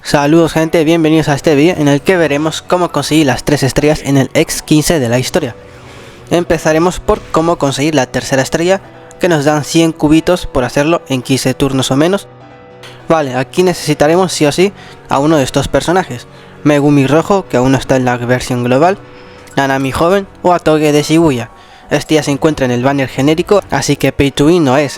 Saludos gente, bienvenidos a este vídeo en el que veremos cómo conseguir las 3 estrellas en el X15 de la historia. Empezaremos por cómo conseguir la tercera estrella, que nos dan 100 cubitos por hacerlo en 15 turnos o menos. Vale, aquí necesitaremos sí o sí a uno de estos personajes: Megumi Rojo, que aún no está en la versión global, Nanami Joven o a Toge de Shibuya. Este ya se encuentra en el banner genérico, así que pay to win no es,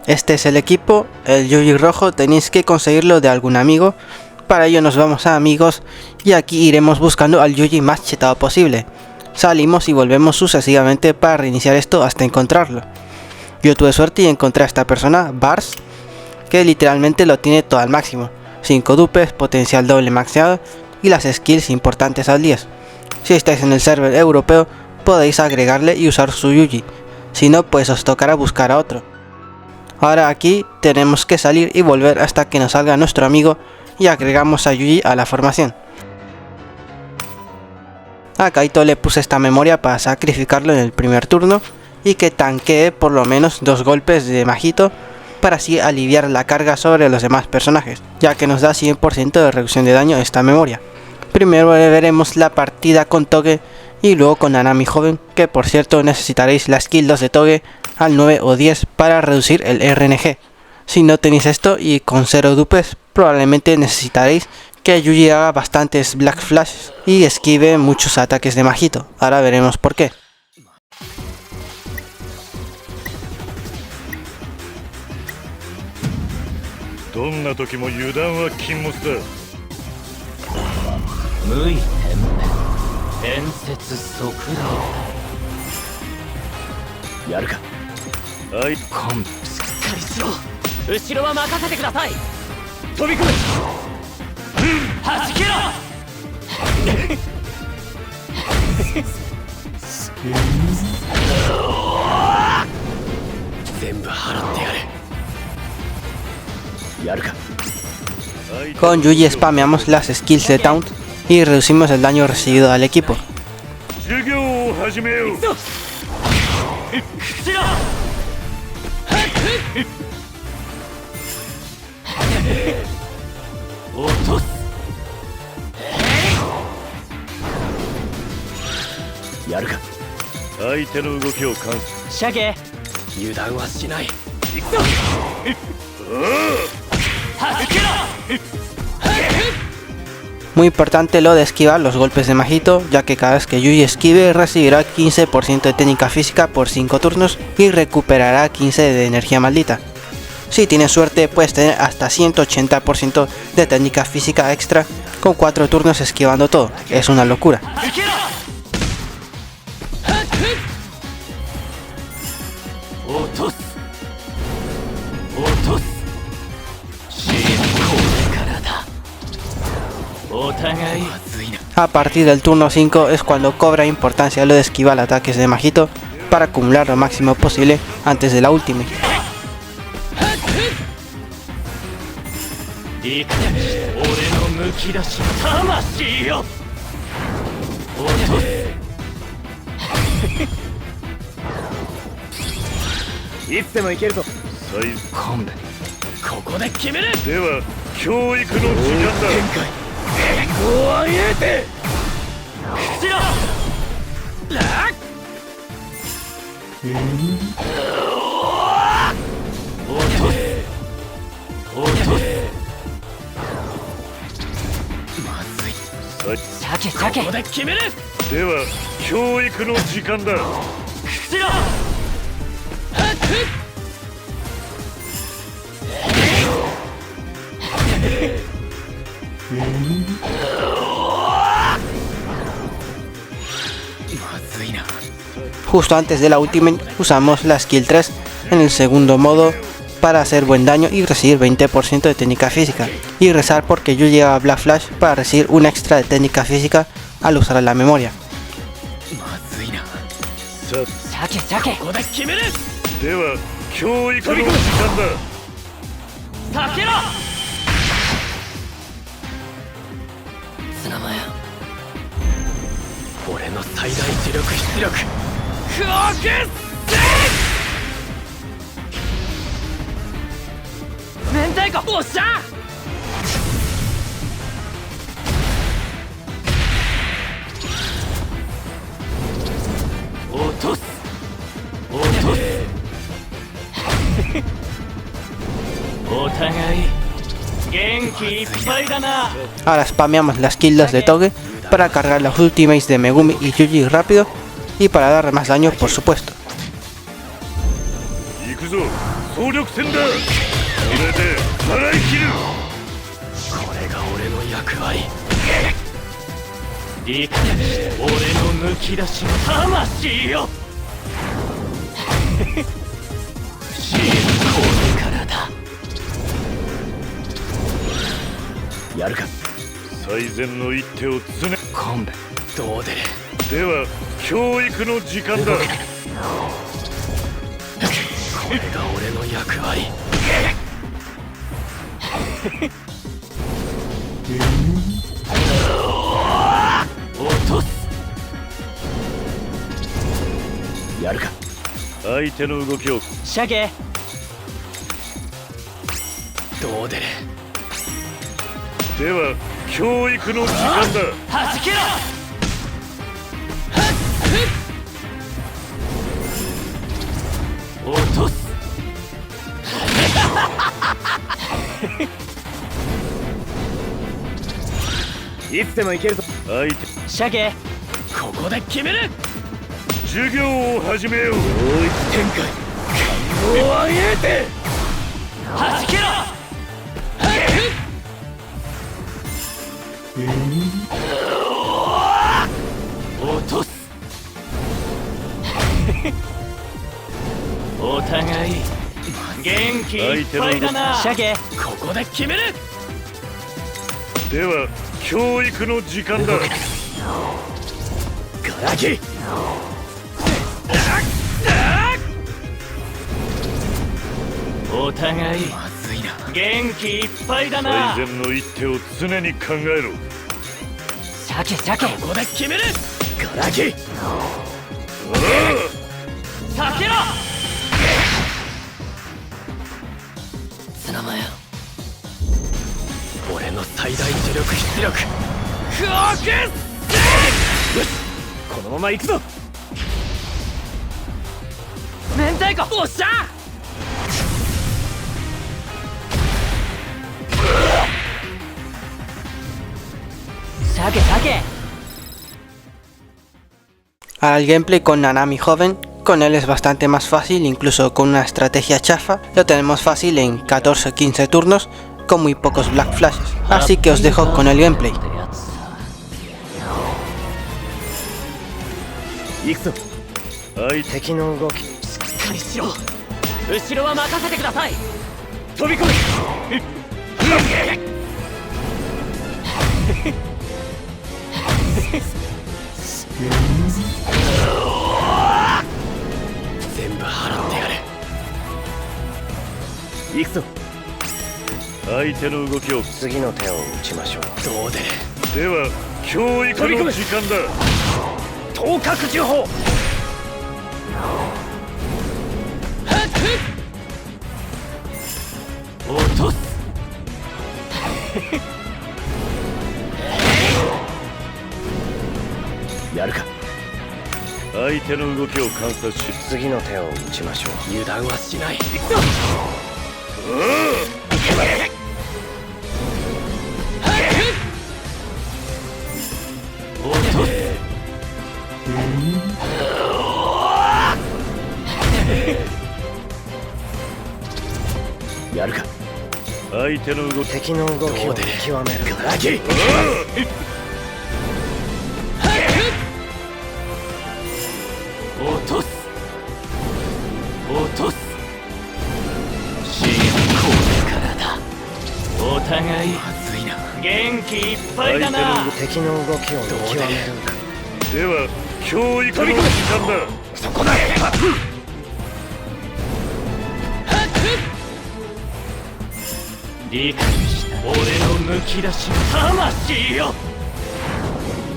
Este es el equipo. El Yuji rojo tenéis que conseguirlo de algún amigo. Para ello nos vamos a amigos y aquí iremos buscando al Yuji más chetado posible. Salimos y volvemos sucesivamente para reiniciar esto hasta encontrarlo. Yo tuve suerte y encontré a esta persona, Bars, que literalmente lo tiene todo al máximo: 5 dupes, potencial doble maxeado y las skills importantes al 10. Si estáis en el server europeo podéis agregarle y usar su Yuji, si no pues os tocará buscar a otro. Ahora aquí tenemos que salir y volver hasta que nos salga nuestro amigo y agregamos a Yuji a la formación. A Kaito le puse esta memoria para sacrificarlo en el primer turno y que tanquee por lo menos 2 golpes de Majito para así aliviar la carga sobre los demás personajes, ya que nos da 100% de reducción de daño esta memoria. Primero veremos la partida con Toge y luego con Nanami Joven, que por cierto necesitaréis la skill 2 de Toge al 9 o 10 para reducir el RNG. Si no tenéis esto y con 0 dupes probablemente necesitaréis que Yuji haga bastantes Black Flashes y esquive muchos ataques de Majito. Ahora veremos por qué. Con Yuji spameamos las skills de Taunt y reducimos el daño recibido al equipo. Muy importante lo de esquivar los golpes de Majito, ya que cada vez que Yuji esquive recibirá 15% de técnica física por 5 turnos y recuperará 15 de energía maldita. Si tienes suerte puedes tener hasta 180% de técnica física extra con 4 turnos esquivando todo. Es una locura. A partir del turno 5 es cuando cobra importancia lo de esquivar ataques de Majito para acumular lo máximo posible antes de la última. Justo antes de la ultimate usamos la skill 3 en el segundo modo para hacer buen daño y recibir 20% de técnica física, y rezar porque yo llevaba Black Flash para recibir un extra de técnica física al usar la memoria. 教育の時間だ。避けろ。ツナマヤ、俺の最大磁力出力攻撃明太子、おっしゃ。落とす落とすお互い元気いっぱいだな。 Ahora spameamos las kills de Toge para cargar los ultimates de Megumi y Yuji rápido y para dar más daño, por supuesto. 行くぞ、総力戦だ。これで払い切る。これが俺の役割。理解、俺の抜き出しの魂よ。これからだ。やるか。最善の一手を常に。昆布どう出る。では教育の時間だ。これが俺の役割。落とす。やるか。相手の動きを。シャゲどう出る。では教育の時間だ。はじけろ。落とす。いつでもいけるぞ。相手シャゲここで決める。授業を始めよう。同一展開感動を上げてはじけろ。落とす。お互い元気いっぱいだな。シャゲここで決める。では教育の時間だ。ガラキお互いまずいな。元気いっぱいだな。最善の一手を常に考えろ。シャケここで決める。ガラキ避けろ。ツナマヤ、俺の最大磁力出力攻撃。よし、このまま行くぞ。明太子、おっしゃ。シャケ。 Ahora el gameplay con Nanami joven, con él es bastante más fácil, incluso con una estrategia chafa, lo tenemos fácil en 14-15 turnos con muy pocos Black Flashes, así que os dejo con el gameplay. 行くぞ。敵の動きしっかりしろ。後ろは任せてください。飛び込め。全部払ってやる。行くぞ。相手の動きを。次の手を打ちましょう。どう出る。では教育の時間だ。頭角呪法。落とす。やるか。相手の動きを観察し、次の手を打ちましょう。油断はしない。行くぞ。落とす。やるか。相手の動き。敵の動きを見極める。ガキ。落とす。落とす。からだ。お互いまずいな。元気いっぱいだな。敵の動きを見極める。では教育の時間だ。そこだ。理解した。俺のむき出し魂よ。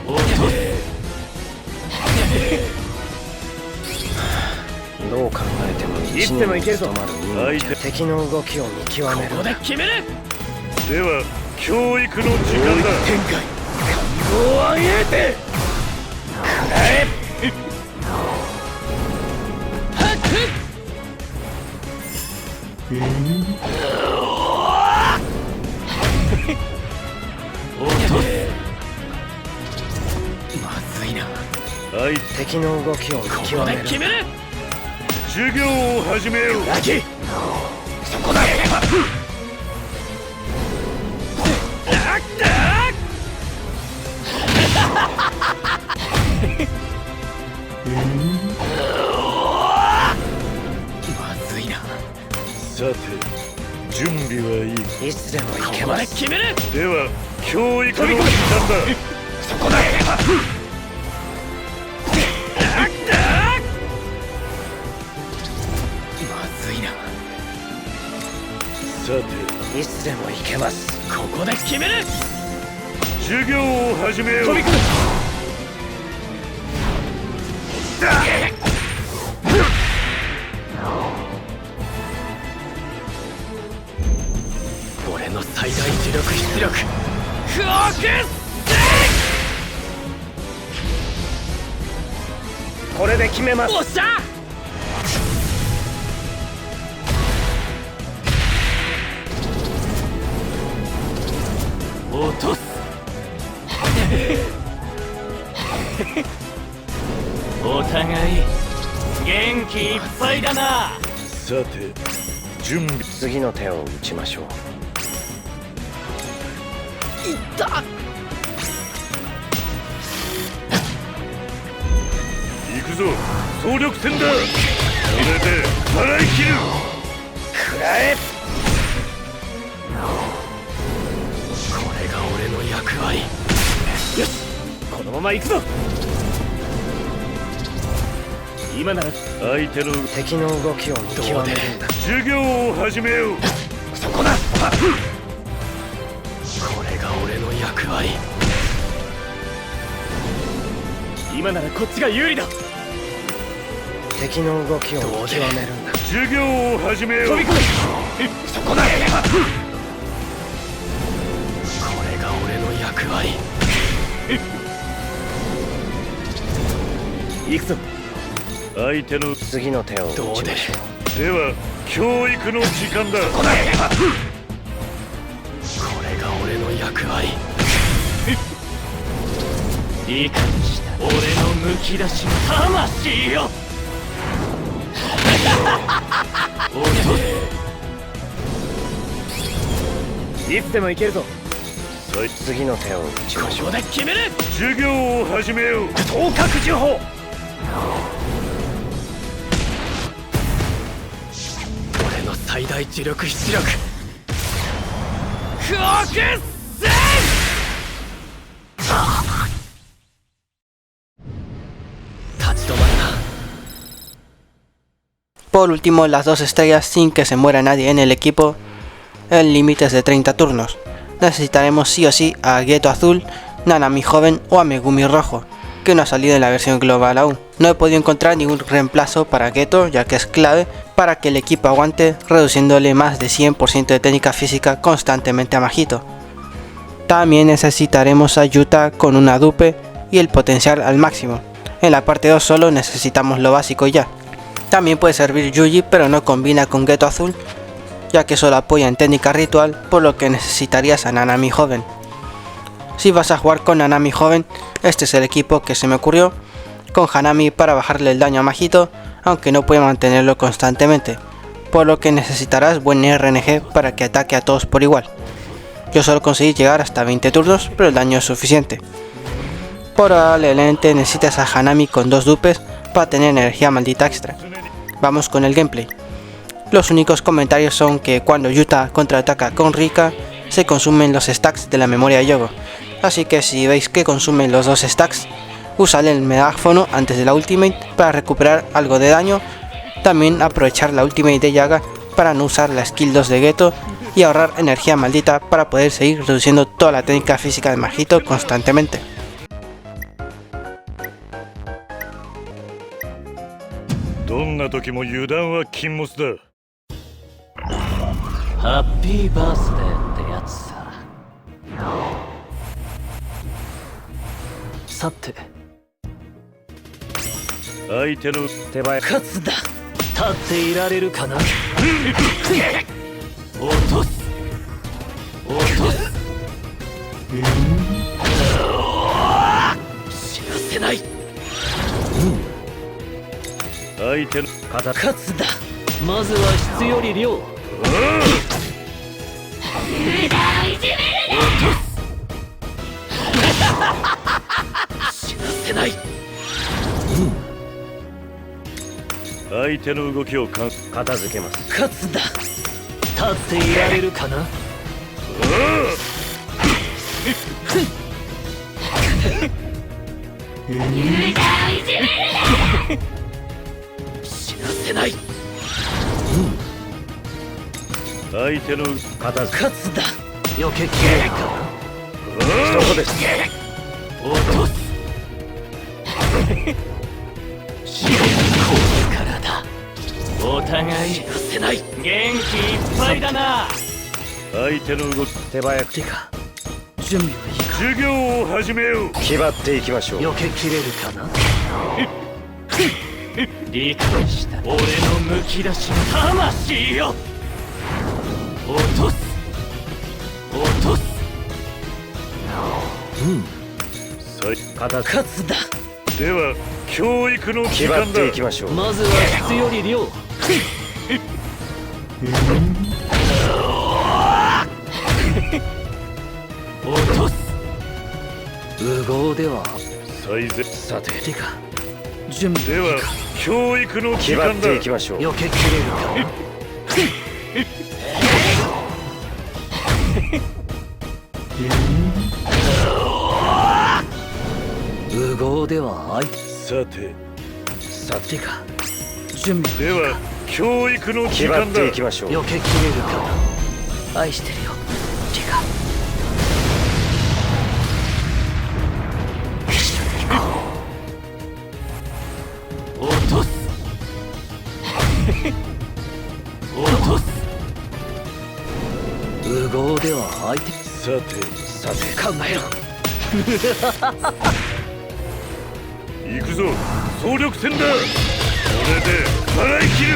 落とせ。どう考えても一年に務まる人間、敵の動きを見極める。ここで決める。では教育の時間だ。展開感動を上げて食らえ。はっ落とせ。まずいな。敵の動きを見こ極める。こで決める。授業を始めよう。ラキそこだ。まずいな。さて準備はいい。いつでも行けここま。です決める。では教育の時間だ。そこだ。まずいな。さていつでも行けます。ここで決める。授業を始めよう。飛び込む。俺の最大磁力出力フォークス。これで決めます。おっしゃ。落とす。お互い元気いっぱいだな。さて準備。次の手を打ちましょう。行くぞ総力戦だ。これで払い切る。食らえ。これが俺の役割。よしこのまま行くぞ。今なら相手の敵の動きを見極めるんだ。授業を始めよう。そこだ。これが俺の役割。今ならこっちが有利だ。敵の動きを見極めるんだ。授業を始めよう。飛び込む。そこだ。これが俺の役割。行くぞ。相手の次の手を打ちましょう。では教育の時間だ。これが俺の役割。理解した。俺のむき出し魂よ。落とせ。いつでも行けるぞ。次の手を打ちましょう。ここで決める。授業を始めよう。頭角呪法。俺の最大磁力出力フォークス。立ち止まるな。Por último, las dos estrellas sin que se muera nadie en el equipo. El límite es de 30 turnos. Necesitaremos sí o sí a Geto azul, Nanami joven o a Megumi rojo, que no ha salido en la versión global aún. No he podido encontrar ningún reemplazo para Geto, ya que es clave para que el equipo aguante, reduciéndole más de 100% de técnica física constantemente a Majito. También necesitaremos a Yuta con una dupe y el potencial al máximo. En la parte 2 solo necesitamos lo básico y ya. También puede servir Yuji, pero no combina con Geto azul, ya que solo apoya en técnica ritual, por lo que necesitarías a Nanami joven. Si vas a jugar con Nanami joven, este es el equipo que se me ocurrió, con Hanami para bajarle el daño a Majito, aunque no puede mantenerlo constantemente, por lo que necesitarás buen RNG para que ataque a todos por igual. Yo solo conseguí llegar hasta 20 turnos, pero el daño es suficiente. Probablemente necesitas a Hanami con 2 dupes para tener energía maldita extra. Vamos con el gameplay. Los únicos comentarios son que cuando Yuta contraataca con Rika, se consumen los stacks de la memoria Yogo, así que si veis que consumen los 2 stacks, usad el megáfono antes de la ultimate para recuperar algo de daño. También aprovechar la ultimate de Yaga para no usar la skill 2 de Geto y ahorrar energía maldita para poder seguir reduciendo toda la técnica física de Majito constantemente.ハッピーバースデーってやつさ。さて相手の手早く勝つだ。立っていられるかな。落とす落とす。知らせない。相手の勝つだ。まずは質より量。知らせない。相手の動きを片付けます。勝つだ。立っていられるかな。知らせない。相手の片付け勝つだ。避けきれるかな。そこです。落とす。試練こうからだ。お互い知らせない。元気いっぱいだな。相手の動き手早くてか準備はいいか。授業を始めよう。気張っていきましょう。避けきれるかな。理解した。俺のむき出しの魂よ。落とす落とす。片付勝つだ。では教育のけ時間だ。気張っていきましょう。まずは質より量。落とす。無謀では。最善さててか準備では教育の時間だ。気張っていきましょう。避けきれるかな。無謀ではさててか準備では教育の時気張っ間だ。ていきましょう。避けきれるかな。愛してるよ。てか一緒に行こう。落とす落とす。無謀では相手。さて考えろ。行くぞ。総力戦だ。これで払い切る。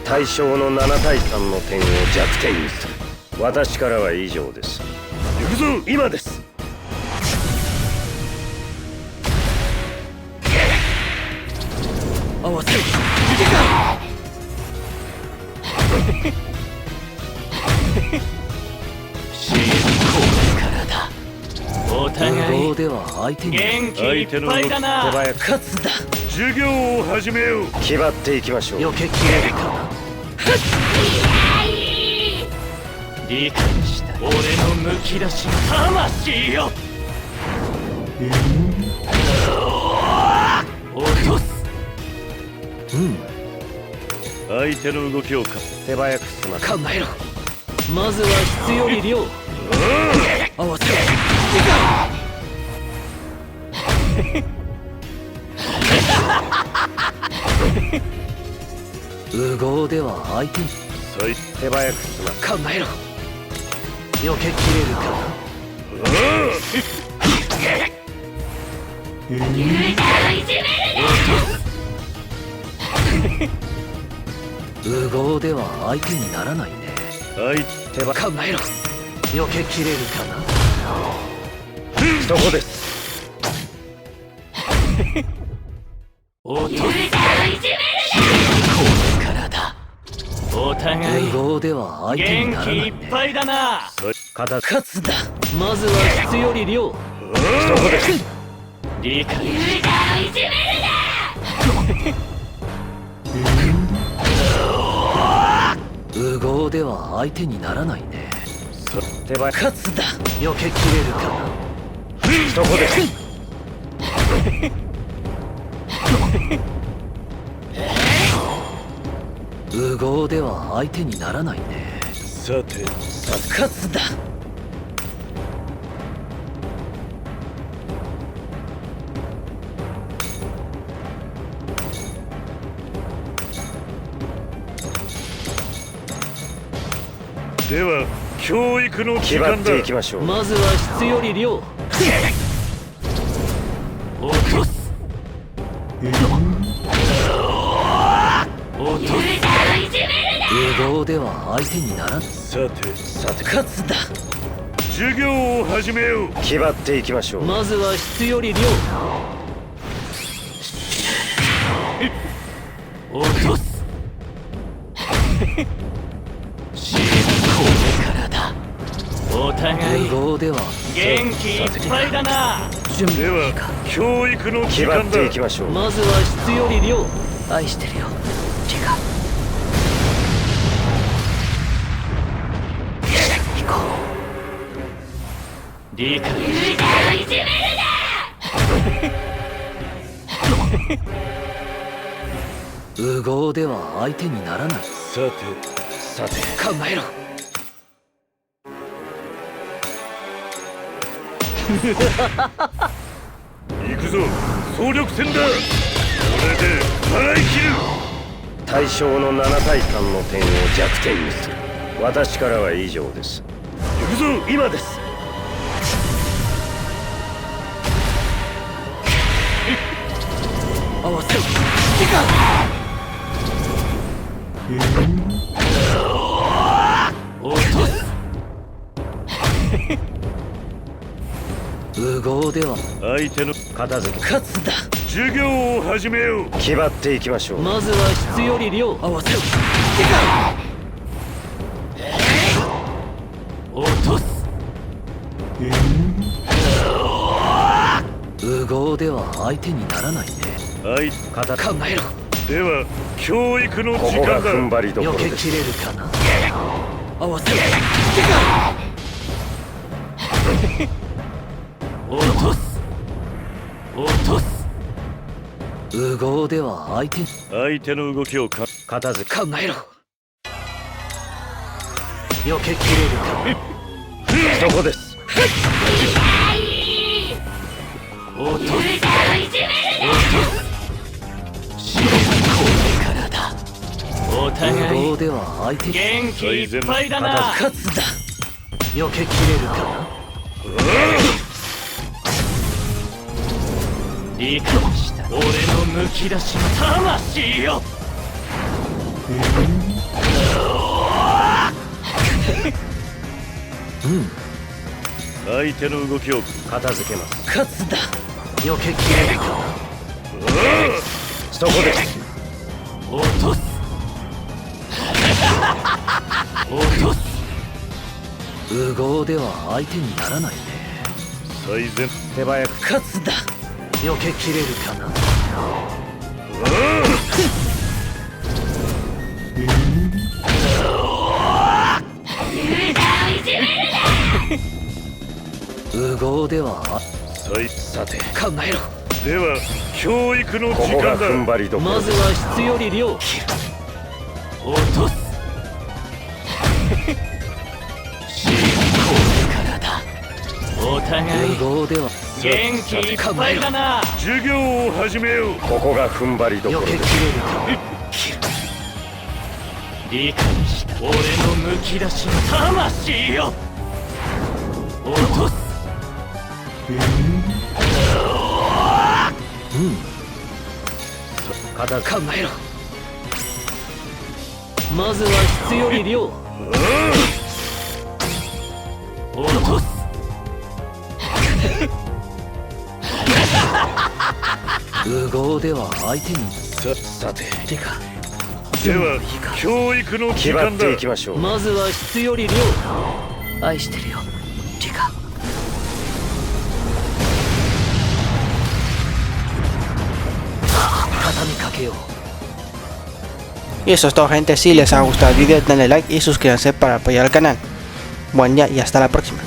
対象の7対3の点を弱点にする。私からは以上です。行くぞ。今です。合わせろ。シールコーからだ。お互い無謀では相手に元気いっぱいだな。手早く勝つだ。授業を始めよう。気張っていきましょう。避けきれるかな。理解した。俺のむき出しの魂よ。落とす。相手の動きを手早く進ませ考えろ。まずは質より量。合わせろ。無謀では相手に。手早く進ませ考えろ。避けきれるかな。無謀では相手にならないね。手早く考えろ。避けきれるかな。そこです。落とす。コースからだ。お互い無謀では相手にならないね。元気いっぱいだな。片勝つだ。まずは質より量。そこです。理解無謀では相手にならないね。手早く勝つだ。避けきれるかな。そこです。無謀では相手にならないね。さて勝つだ。では教育の時決まっ間だ。ていきましょう。まずは質より量。落とす。落とす。無謀では相手にならん。さて勝つだ。授業を始めよう。決まっていきましょう。まずは質より量。落とす。これからだ。お互い無謀では元気いっぱいだな。準で備は教育の時間だ。決まっていきましょう。まずは質より量。愛してるよリカ。行こうリカ。無謀では相手にならない。さて考えろ。行くぞ総力戦だ。これで払い切る。対象の7対3の点を弱点にする。私からは以上です。行くぞ今です。合わせろリカ。落とす。無謀では相手の片付け。勝つだ。授業を始めよう。決まっていきましょう。まずは質より量。合わせろ落とす。無謀では相手にならないね。片考えろ。では教育の時ここが間だ。踏ん張りどころです。避けきれるかな。合わせろ落とす。落とす。無謀では相手の動きを片付け。考えろ。避けきれるか。そこです。落とす。落とす。これからだ。お互い無謀では相手元気いっぱいだな。勝つだ。避けきれるかな。理解した。俺のむき出しの魂よ。相手の動きを片付けます。勝つだ。避けきれるかな。そこです。落とす。落とす。無謀では相手にならないね。最善。手早く。勝つだ。避けきれるかな。無謀ではさて考えろ。では教育のこ時間だ。こが踏ん張りどころです。まずは質より量。落とす。これからだ。お互い無謀では元気いっぱいだな。授業を始めよう。ここが踏ん張りどころ避けです。きれるか。理解した。俺のむき出しの魂よ。落とす。片付考えろ。まずは質より量。落とす。無謀では相手にさて理解。では教育の時決まっ間だ。ていきましょう。まずは質より量。愛してるよリカ。畳みかけよう。Y eso es todo, gente. Si les ha gustado el vídeo, denle like y suscríbanse para apoyar al canal. Buen día y hasta la próxima.